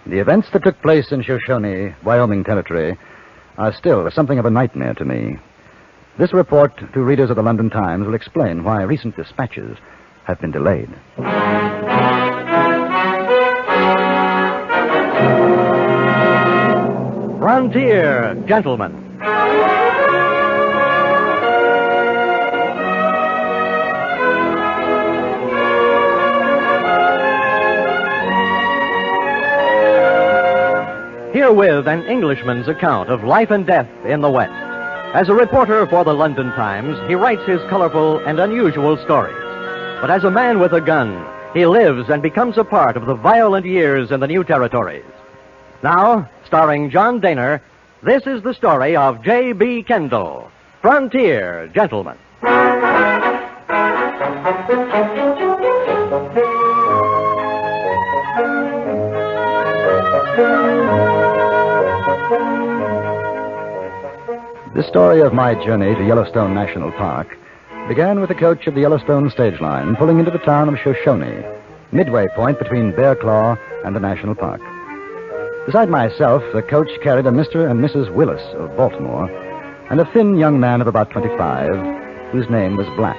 The events that took place in Shoshone, Wyoming Territory, are still something of a nightmare to me. This report to readers of the London Times will explain why recent dispatches have been delayed. Frontier Gentlemen. Herewith an Englishman's account of life and death in the West. As a reporter for the London Times, he writes his colorful and unusual stories. But as a man with a gun, he lives and becomes a part of the violent years in the new territories. Now, starring John Daner, this is the story of J.B. Kendall, Frontier Gentleman. The story of my journey to Yellowstone National Park began with the coach of the Yellowstone stage line pulling into the town of Shoshone, midway point between Bear Claw and the National Park. Beside myself, the coach carried a Mr. and Mrs. Willis of Baltimore and a thin young man of about 25 whose name was Black.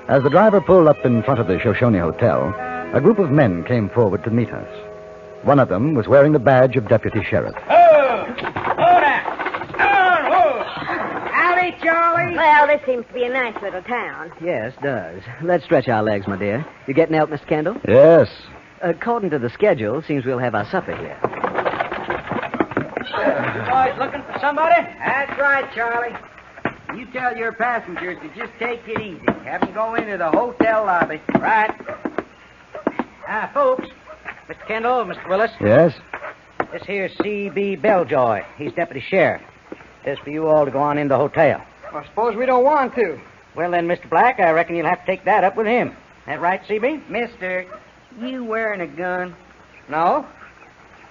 As the driver pulled up in front of the Shoshone Hotel, a group of men came forward to meet us. One of them was wearing the badge of deputy sheriff. Charlie? Well, this seems to be a nice little town. Yes, does. Let's stretch our legs, my dear. You getting out, Mr. Kendall? Yes. According to the schedule, seems we'll have our supper here. You boys looking for somebody? That's right, Charlie. You tell your passengers to just take it easy. Have them go into the hotel lobby. Right. Folks. Mr. Kendall, Mr. Willis. Yes? This here's C.B. Belljoy. He's deputy sheriff. Says for you all to go on in the hotel. Well, suppose we don't want to. Well, then, Mr. Black, I reckon you'll have to take that up with him. That right, C.B.? Mister, you wearing a gun? No?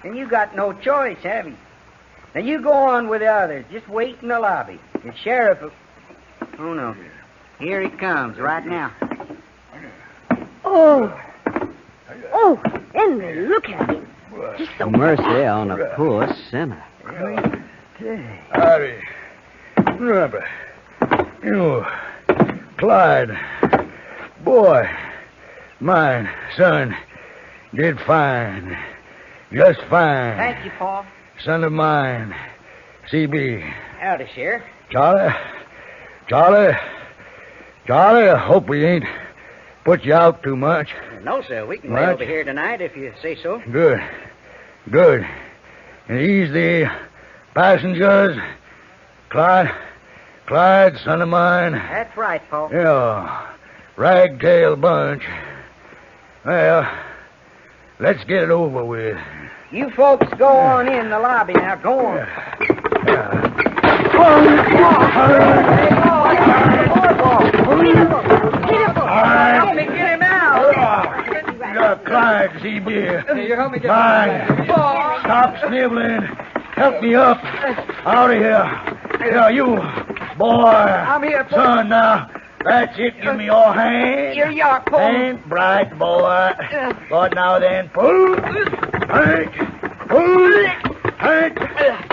Then you got no choice, have you? Then you go on with the others. Just wait in the lobby. The sheriff will... Oh, no. Here he comes right now. Oh, Henry, look at him. Just so Mercy on a poor sinner. Howdy. Remember, Clyde, boy, mine, son, did fine. Just fine. Thank you, Paul. Son of mine, C.B. Howdy, Sheriff. Charlie, I hope we ain't put you out too much. No, sir. We can lay over here tonight if you say so. Good. And he's the passengers, Clyde, son of mine. That's right, Paul. Yeah, ragtail bunch. Well, let's get it over with. You folks go on in the lobby now. Go on. Help me get him out. Clyde, C.B. You help me get Mine. Stop sniveling. Help me up. Out of here. Yeah, you, boy. I'm here, Paul. Son, now. That's it. Give me your hand. Here you are, Paul. Hand bright, boy. But now then, pull. Hank. Pull. Hank.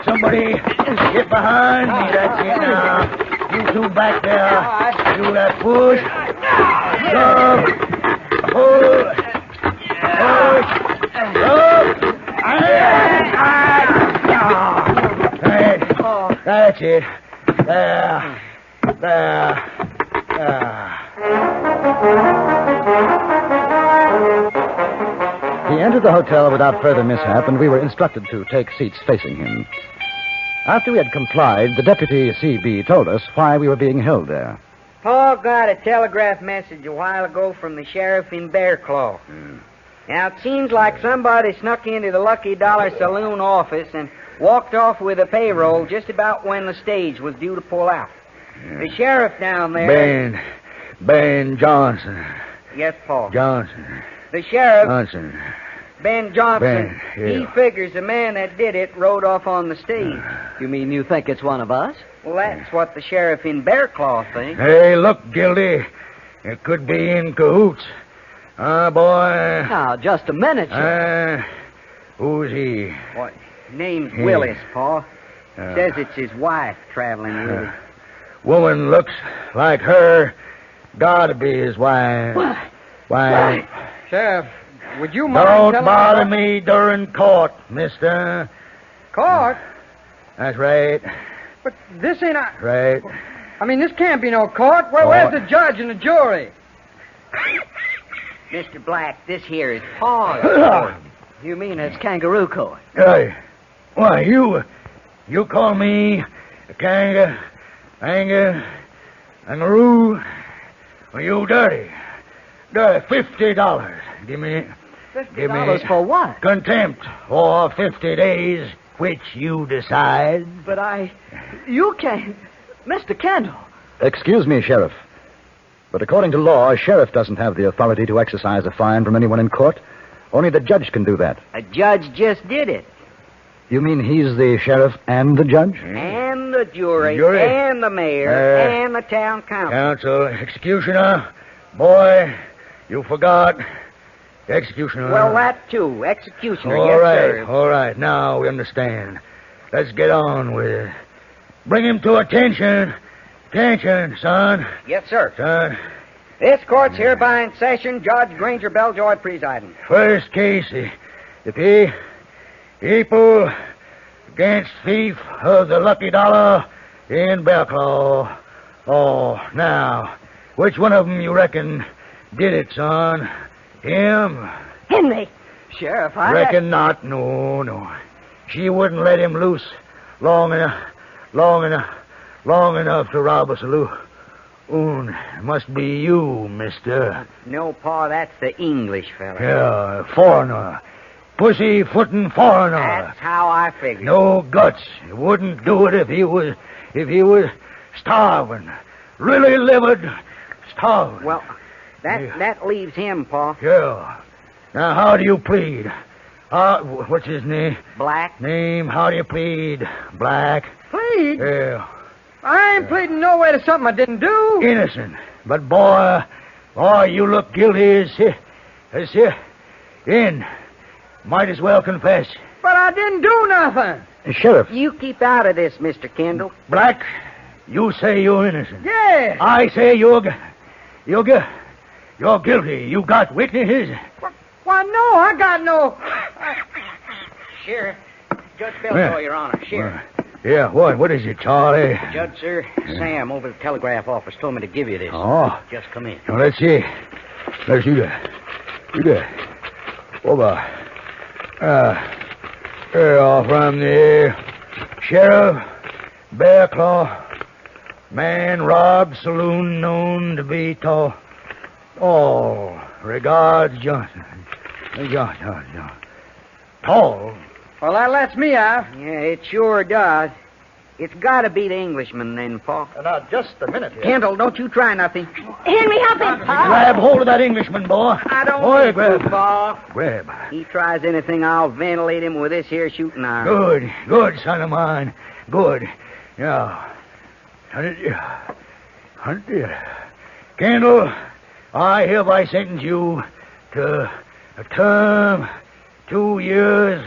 Somebody get behind me. That's it now. You two back there. Do that push. Shove. Pull. Push. Shove. That's it. There. He entered the hotel without further mishap, and we were instructed to take seats facing him. After we had complied, the deputy C.B. told us why we were being held there. Paul got a telegraph message a while ago from the sheriff in Bear Claw. Now, it seems like somebody snuck into the Lucky Dollar Saloon office and walked off with a payroll just about when the stage was due to pull out. The sheriff down there... Ben Johnson. Yes, Paul. Johnson. The sheriff, Johnson. Ben Johnson, Ben, yeah. he figures the man that did it rode off on the stage. You mean you think it's one of us? Well, that's what the sheriff in Bear Claw thinks. Hey, look, Gildy. It could be in cahoots. Boy. Now, just a minute, sir. Who's he? What? Name's Willis, Pa. Uh, Says it's his wife traveling with him. Woman looks like her. Gotta be his wife. Why? Sheriff, would you mind Don't telling bother me during court, mister. Court? That's right. But this ain't a... Right. I mean, this can't be no court. Where's the judge and the jury? Mr. Black, this here is Pa's court. You mean it's kangaroo court? Hey, why, you call me a kangaroo? Well, you dirty. $50. Give me $50 for what? contempt for 50 days, which you decide. But you can't... Mr. Kendall. Excuse me, Sheriff. But according to law, a sheriff doesn't have the authority to exercise a fine from anyone in court. Only the judge can do that. A judge just did it. You mean he's the sheriff and the judge? And the jury, Jury. and the mayor, and the town council. Counsel, executioner, boy, you forgot. Executioner. Well, that too. Executioner, All yes, right, sir. all right. Now we understand. Let's get on with it. Bring him to attention. Attention, son. Yes, sir. Son. This court's hereby in session. Judge Granger Belljoy presiding. First case, the people against thief of the lucky dollar in Bellclaw. Oh, now, which one of them you reckon did it, son? Him? Henry. Sheriff, Reckon not. No. She wouldn't let him loose long enough to rob a saloon. Must be you, mister. No, Pa, that's the English fella. Yeah, foreigner. Pussy-footin' foreigner. That's how I figured. No guts. He wouldn't do it if he was starving. Really livid, starving. Well, that leaves him, Pa. Yeah. Now, how do you plead? What's his name? Black. Name, how do you plead? Black. Plead? Yeah. I ain't pleading no way to something I didn't do. Innocent. But, boy, you look guilty as in. Might as well confess. But I didn't do nothing. Sheriff, You keep out of this, Mr. Kendall. Black, you say you're innocent. Yeah. I say you're guilty. You got witnesses. Why, no, I got no... Sheriff. Judge Belljoy, Your Honor. Sheriff. Yeah, what is it, Charlie? Judge, sir, Sam over at the telegraph office told me to give you this. Oh, Just come in. now let's see. Let's do that. Over. From the Sheriff, Bearclaw, man robbed saloon known to be tall. Oh, regards, Johnson. Johnson. Tall? Well, that lets me out. Yeah, it sure does. It's got to be the Englishman then, Pa. now, just a minute here. Kendall, don't you try nothing. Henry, help him. Grab hold of that Englishman, boy. I don't Boy, need grab. to, Pa. Grab. He tries anything, I'll ventilate him with this here shooting iron. Good, son of mine. Good. Yeah. Kendall, I hereby sentence you to a term 2 years.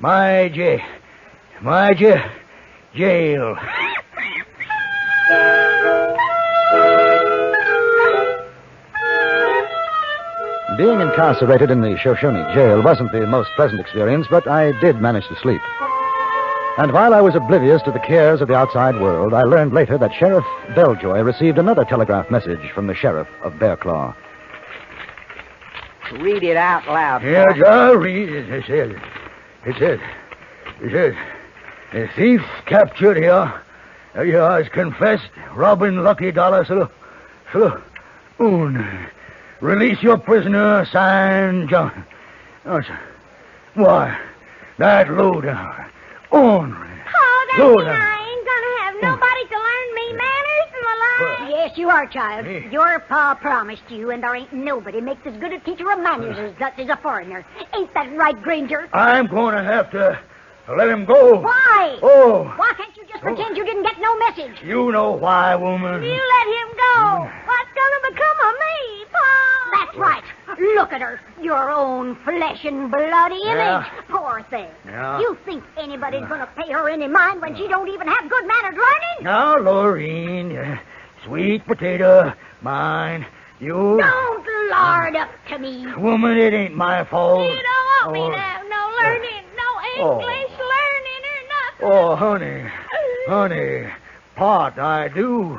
My jail. Being incarcerated in the Shoshone jail wasn't the most pleasant experience, but I did manage to sleep. And while I was oblivious to the cares of the outside world, I learned later that Sheriff Belljoy received another telegraph message from the sheriff of Bearclaw. Read it out loud, Pa. Yeah, I'll read it. It says, a thief captured here has confessed robbing lucky dollar saloon. Release your prisoner, signed John. Why, that low down. Ornery. Oh, that Low means down. I ain't gonna have nobody to learn me manners in my life. Yes, you are, child. Me? Your pa promised you, and there ain't nobody makes as good a teacher of manners as that is a foreigner. Ain't that right, Granger? I'm going to have to let him go. Why? Oh, Why can't you just pretend you didn't get no message? you know why, woman. You let him go. What's gonna become of me, Pa? That's right. Look at her. Your own flesh and blood image. Yeah. Poor thing. Yeah. You think anybody's going to pay her any mind when she don't even have good mannered learning? Now, Lorene, sweet potato, mine. You... Don't lard up to me. Woman, it ain't my fault. You don't want me to have no learning, no English learning or nothing. Oh, honey, pot I do,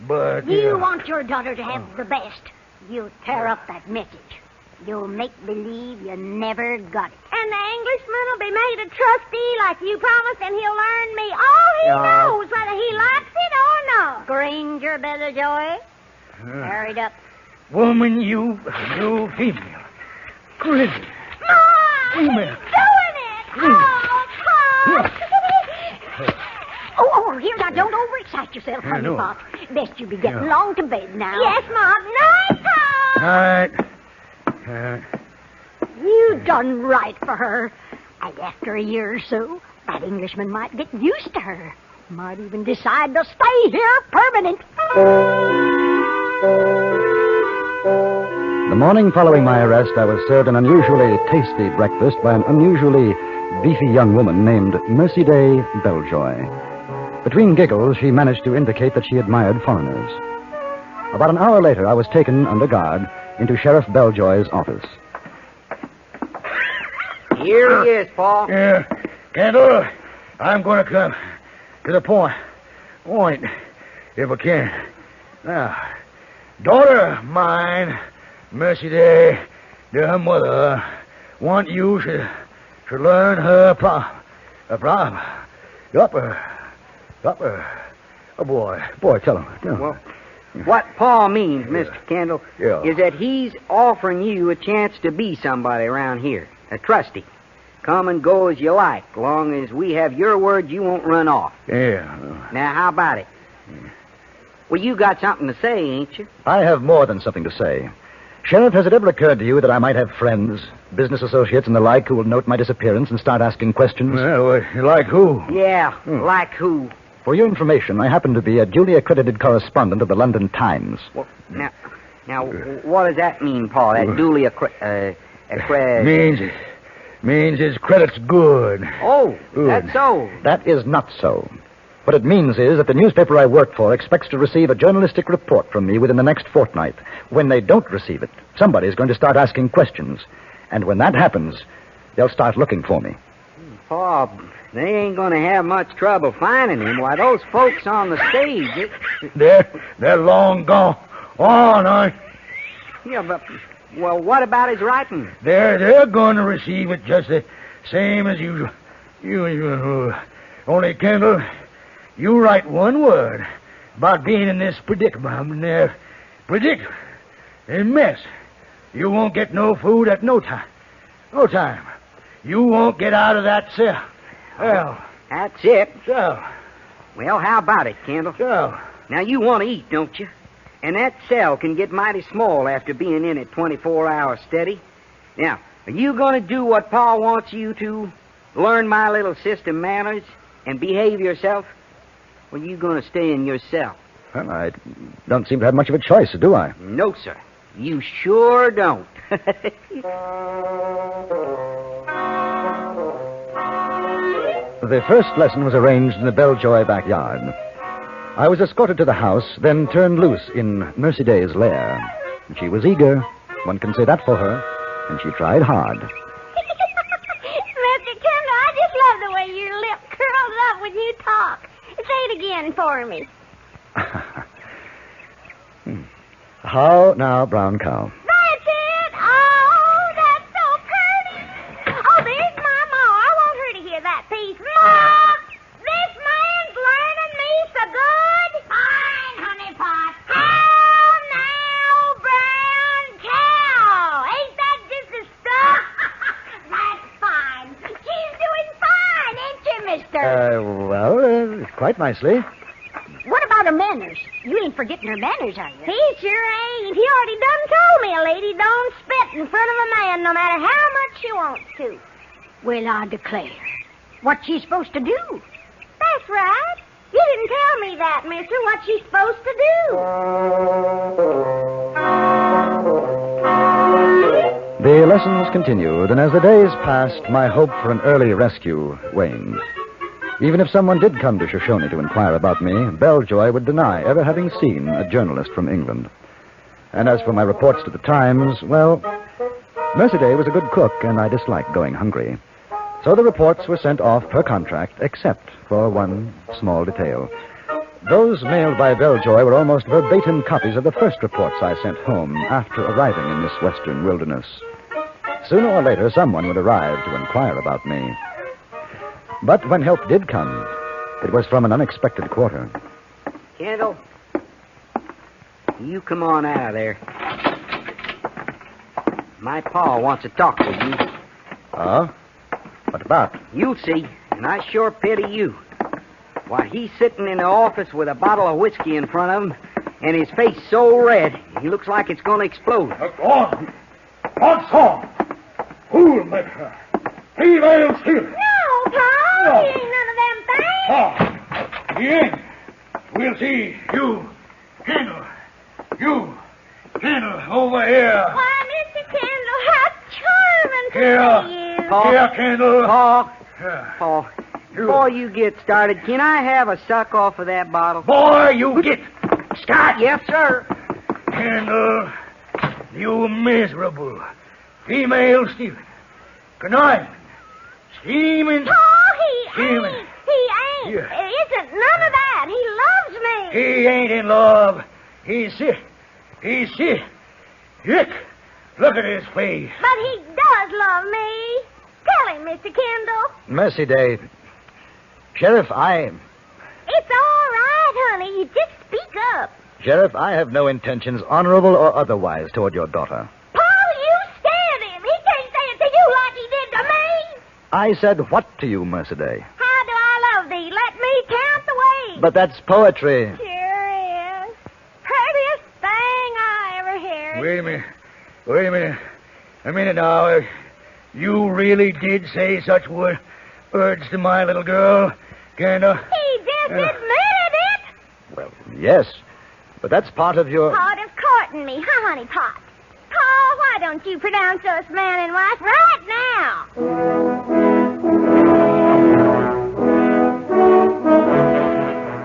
but... You want your daughter to have the best. You tear up that message. You'll make believe you never got it. And the Englishman will be made a trustee like you promised, and he'll learn me all he knows, whether he likes it or not. Granger Belljoy, married up. Woman, you female. Crazy. Female. Doing it! Oh, Pop! Oh, here, now, don't overexcite yourself, honey no. pot. Best you be getting along to bed now. Yes, Mom. Night, Pop! All right. You done right for her. And after a year or so, that Englishman might get used to her. Might even decide to stay here permanent. The morning following my arrest, I was served an unusually tasty breakfast by an unusually beefy young woman named Mercy Day Belljoy. Between giggles, she managed to indicate that she admired foreigners. About an hour later, I was taken under guard into Sheriff Belljoy's office. Here he is, Paul. Yeah, Kendall, I'm going to come to the point, if I can. Now, daughter of mine, Mercy Day, her mother, want you to learn her Oh, boy, tell him. Well, what Paul means, Mr. Kendall, Yeah. is that he's offering you a chance to be somebody around here, a trustee. Come and go as you like, long as we have your word you won't run off. Yeah. Now, how about it? Well, you got something to say, ain't you? I have more than something to say. Sheriff, has it ever occurred to you that I might have friends, business associates and the like, who will note my disappearance and start asking questions? Well, like who? Yeah, like who? For your information, I happen to be a duly accredited correspondent of the London Times. Well, now, what does that mean, Paul? That duly Means his credit's good. Oh, Good. that's so. That is not so. What it means is that the newspaper I work for expects to receive a journalistic report from me within the next fortnight. When they don't receive it, somebody's going to start asking questions. And when that happens, they'll start looking for me. Paul, they ain't going to have much trouble finding him. Why, those folks on the stage... They're long gone. On, Yeah, but... Well, what about his writing? They're going to receive it just the same as usual. Only, Kendall, you write one word about being in this predicament. A mess. You won't get no food at no time. No time. You won't get out of that cell. Well, That's it. so. Well, how about it, Kendall? So. Now, you want to eat, don't you? And that cell can get mighty small after being in it 24 hours steady. Now, are you going to do what Paul wants you to? Learn my little system manners and behave yourself? Or are you going to stay in your cell? Well, I don't seem to have much of a choice, do I? No, sir. You sure don't. The first lesson was arranged in the Belljoy backyard. I was escorted to the house, then turned loose in Mercy Day's lair. She was eager, one can say that for her, and she tried hard. Mr. Kendall, I just love the way your lip curls up when you talk. Say it again for me. How now, brown cow? That's it. Oh, that's so pretty. Oh, there's my ma. I want her to hear that piece. Ma, this man's learning me so good. Fine, honey pot. How now, brown cow? Ain't that just the stuff? That's fine. She's doing fine, ain't you, mister? Quite nicely. What about her manners? You ain't forgetting her manners, are you? He sure ain't. He already done told me a lady don't spit in front of a man no matter how much she wants to. Well, I declare. What's she supposed to do? That's right. You didn't tell me that, mister, what she's supposed to do. The lessons continued, and as the days passed, my hope for an early rescue waned. Even if someone did come to Shoshone to inquire about me, Belljoy would deny ever having seen a journalist from England. And as for my reports to the Times, well, Mercy Day was a good cook, and I disliked going hungry. So the reports were sent off per contract, except for one small detail. Those mailed by Belljoy were almost verbatim copies of the first reports I sent home after arriving in this western wilderness. Sooner or later, someone would arrive to inquire about me. But when help did come, it was from an unexpected quarter. Kendall, you come on out of there. My pa wants to talk to you. Oh? What about? You'll see, and I sure pity you. Why, he's sitting in the office with a bottle of whiskey in front of him, and his face so red, he looks like it's going to explode. Go on. What's on? Who'll make her? Female stealer. No, Pa, he ain't none of them things. Ah, he ain't. We'll see. You, Kendall. You, Kendall, over here. Why, Mr. Kendall, how charming to Here. see you. Pa, Here, Kendall. Pa, Here. Pa, before you get started, can I have a suck off of that bottle? Boy, you get. Scott. Yes, sir. Kendall, you miserable. Female stealing. Conniving. Scheming. Pa, he Stealing. ain't. He ain't. Yeah. There isn't none of that. He loves me. He ain't in love. He's sick. He's sick. Sick. Look at his face. But he does love me. Tell him, Mr. Kendall. Mercy Day. Sheriff, It's all right, honey. You just speak up. Sheriff, I have no intentions, honorable or otherwise, toward your daughter. Pa, you stand him. He can't say it to you like he did to me. I said what to you, Mercy Day? How do I love thee? Let me count the ways. But that's poetry. Sure is. Prettiest thing I ever heard. Wait a minute. Wait a minute. A minute now. You really did say such words to my little girl, Kendall? He just admitted it. Well, yes. But that's part of your... Part of courting me, huh, honey pot? Pa, why don't you pronounce us man and wife right now?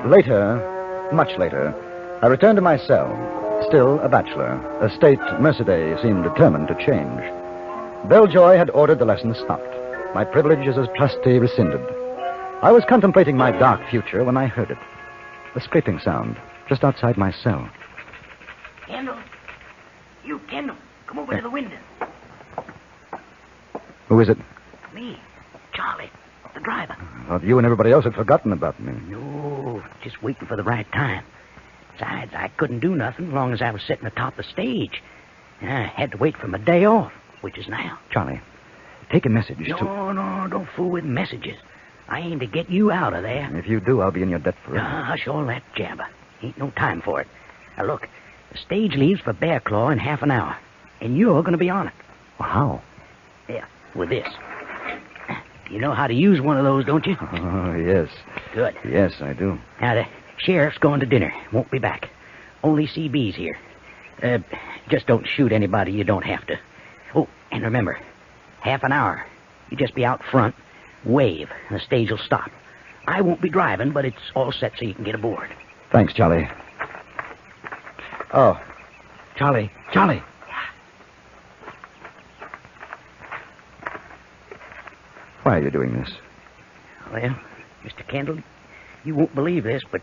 Later, much later, I returned to my cell, still a bachelor, a state Mercy Day seemed determined to change. Belljoy had ordered the lessons stopped. My privileges as trustee rescinded. I was contemplating my dark future when I heard it. A scraping sound just outside my cell. Kendall. You, Kendall. Come over to the window. Who is it? Me. Charlie. The driver. I thought you and everybody else had forgotten about me. No, just waiting for the right time. Besides, I couldn't do nothing as long as I was sitting atop the stage. And I had to wait for my day off, which is now. Charlie, take a message to... No, don't fool with messages. I aim to get you out of there. If you do, I'll be in your debt forever. Hush all that jabber. Ain't no time for it. Now, look, the stage leaves for Bear Claw in half an hour, and you're going to be on it. Well, how? Yeah, with this. You know how to use one of those, don't you? Oh, yes. Good. Yes, I do. Now, the sheriff's going to dinner. Won't be back. Only CB's here. Just don't shoot anybody you don't have to. Oh, and remember, half an hour. You just be out front, wave, and the stage will stop. I won't be driving, but it's all set so you can get aboard. Thanks, Charlie. Oh, Charlie. Why are you doing this? Well, Mr. Kendall, you won't believe this, but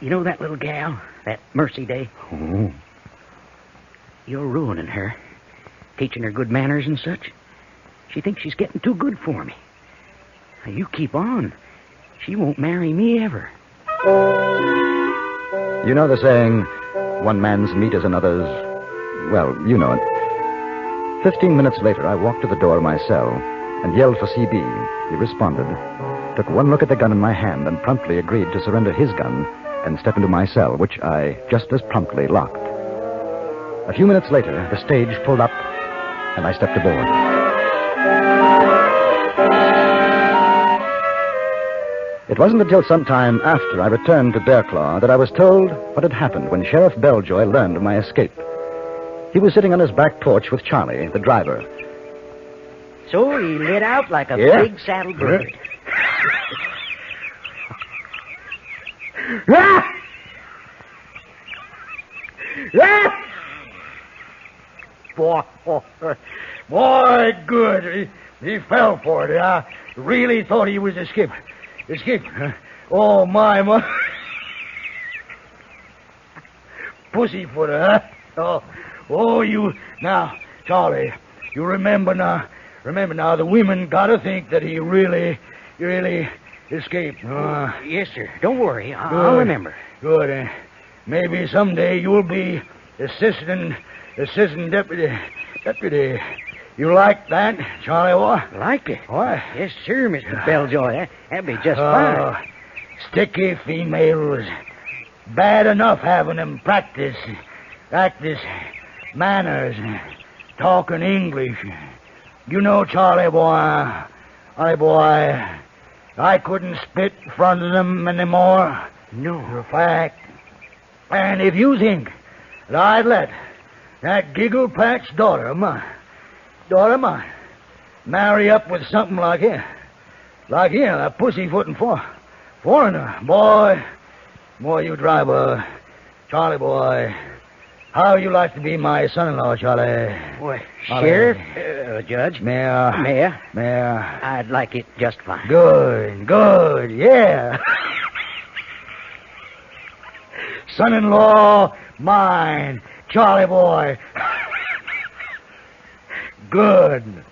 you know that little gal, that Mercy Day? Oh. You're ruining her, teaching her good manners and such. She thinks she's getting too good for me. Now, you keep on. She won't marry me ever. You know the saying, one man's meat is another's... Well, you know it. 15 minutes later, I walked to the door of my cell and yelled for CB. He responded, took one look at the gun in my hand, and promptly agreed to surrender his gun and step into my cell, which I just as promptly locked. A few minutes later, the stage pulled up, and I stepped aboard. It wasn't until some time after I returned to Bear Claw that I was told what had happened when Sheriff Belljoy learned of my escape. He was sitting on his back porch with Charlie, the driver. So he lit out like a Yeah. big saddled bird. Ah! Ah! Boy, good. He fell for it. I really thought he was escaping. Oh, my. Pussyfooter, huh? Oh, you... Now, Charlie, you remember now, the women gotta think that he really escaped. Yes, sir. Don't worry. I'll Good. remember. Good. Maybe someday you'll be assistant deputy. You like that, Charlie boy? Like it? What? Yes, sir, Mr. Belljoy. That'd be just fine. Sticky females. Bad enough having them practice manners, talking English. You know, Charlie boy, I couldn't spit in front of them anymore. No. For a fact. And if you think that I'd let that giggle patch daughter of mine, marry up with something like him, a pussyfooting foreigner, boy, you driver, Charlie boy, how you like to be my son-in-law, Charlie? Boy, Charlie. Sheriff, Judge, Mayor, I'd like it just fine. good, yeah. Son-in-law, mine, Charlie boy. Good.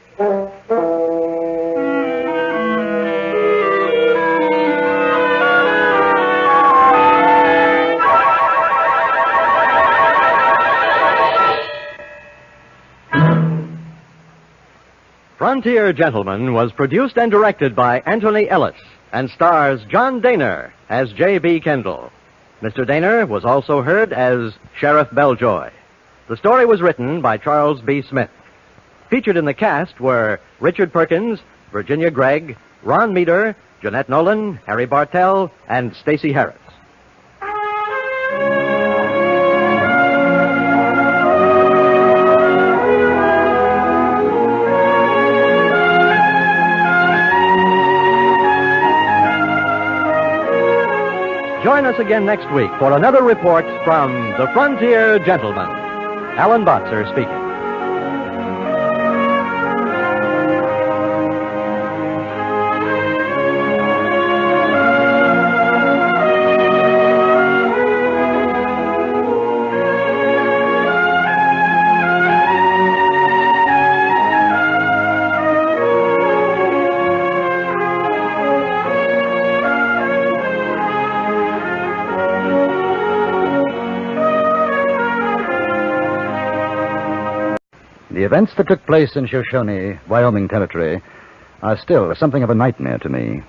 Frontier Gentleman was produced and directed by Anthony Ellis and stars John Daner as J.B. Kendall. Mr. Daner was also heard as Sheriff Belljoy. The story was written by Charles B. Smith. Featured in the cast were Richard Perkins, Virginia Gregg, Ron Meader, Jeanette Nolan, Harry Bartell, and Stacey Harris. Join us again next week for another report from the Frontier Gentleman. Alan Botzer speaking. The events that took place in Shoshone, Wyoming Territory, are still something of a nightmare to me.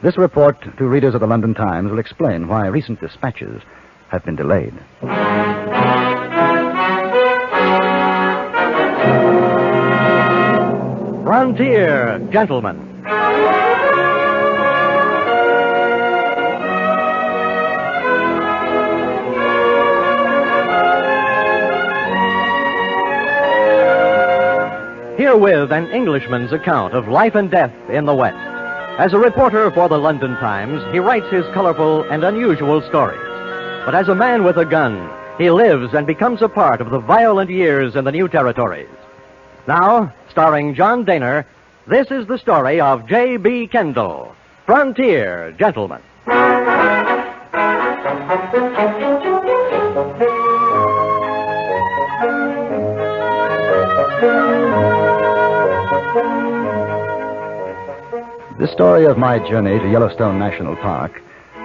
This report to readers of the London Times will explain why recent dispatches have been delayed. Frontier Gentleman. Herewith an Englishman's account of life and death in the West. As a reporter for the London Times, he writes his colorful and unusual stories. But as a man with a gun, he lives and becomes a part of the violent years in the new territories. Now, starring John Daner, this is the story of J.B. Kendall, Frontier Gentleman. The story of my journey to Yellowstone National Park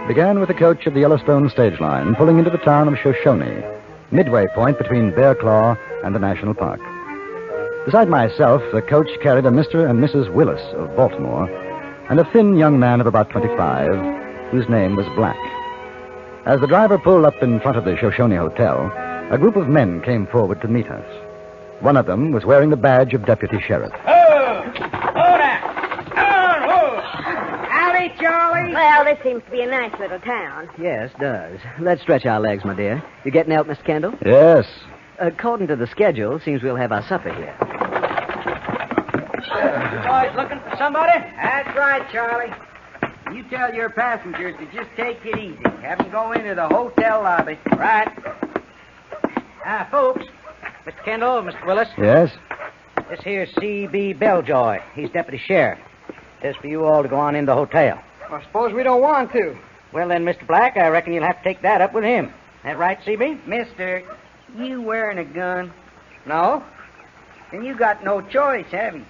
began with the coach of the Yellowstone stage line pulling into the town of Shoshone, midway point between Bear Claw and the National Park. Beside myself, the coach carried a Mr. and Mrs. Willis of Baltimore and a thin young man of about 25 whose name was Black. As the driver pulled up in front of the Shoshone Hotel, a group of men came forward to meet us. One of them was wearing the badge of deputy sheriff. Howdy, Charlie. Well, this seems to be a nice little town. Yes, does. Let's stretch our legs, my dear. You getting out, Mr. Kendall? Yes. According to the schedule, seems we'll have our supper here. You boys looking for somebody? That's right, Charlie. You tell your passengers to just take it easy. Have them go into the hotel lobby. Right. Folks. Mr. Kendall, Mr. Willis. Yes? This here's C.B. Belljoy. He's deputy sheriff. Says for you all to go on in the hotel. I suppose we don't want to. Well, then, Mr. Black, I reckon you'll have to take that up with him. That right, C.B.? Mister, you wearing a gun? No. Then you got no choice, have you?